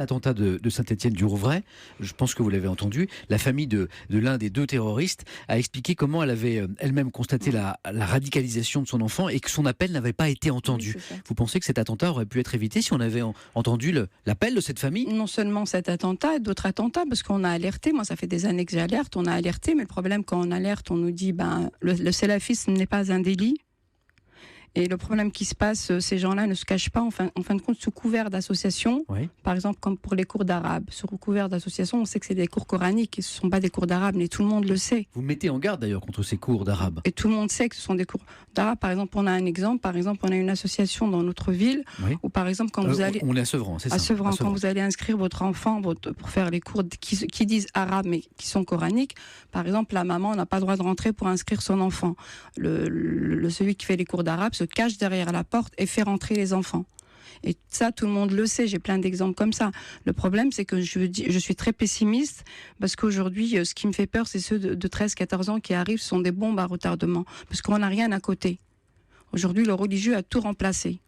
L'attentat de Saint-Étienne-du-Rouvray, je pense que vous l'avez entendu, la famille de l'un des deux terroristes a expliqué comment elle avait elle-même constaté la radicalisation de son enfant et que son appel n'avait pas été entendu. Oui, c'est ça. Vous pensez que cet attentat aurait pu être évité si on avait entendu l'appel de cette famille ? Non seulement cet attentat, d'autres attentats, parce qu'on a alerté, moi ça fait des années que j'alerte, on a alerté, mais le problème quand on alerte, on nous dit le salafisme n'est pas un délit. Et le problème qui se passe, ces gens-là ne se cachent pas, en fin de compte, sous couvert d'association. Oui. Par exemple, comme pour les cours d'arabe. Sous couvert d'association, on sait que c'est des cours coraniques, et ce ne sont pas des cours d'arabe, mais tout le monde le sait. Vous mettez en garde d'ailleurs contre ces cours d'arabe. Et tout le monde sait que ce sont des cours d'arabe. Par exemple, on a un exemple. Par exemple, on a une association dans notre ville, Oui. où par exemple, quand vous allez... On est à Sevran, c'est ça ? À Sevran, quand vous allez inscrire votre enfant pour faire les cours qui disent arabe mais qui sont coraniques, par exemple, la maman n'a pas le droit de rentrer pour inscrire son enfant. Celui qui fait les cours d'arabe se cache derrière la porte et fait rentrer les enfants. Et ça, tout le monde le sait, j'ai plein d'exemples comme ça. Le problème, c'est que je suis très pessimiste, parce qu'aujourd'hui, ce qui me fait peur, c'est ceux de 13-14 ans qui arrivent, ce sont des bombes à retardement, parce qu'on n'a rien à côté. Aujourd'hui, le religieux a tout remplacé.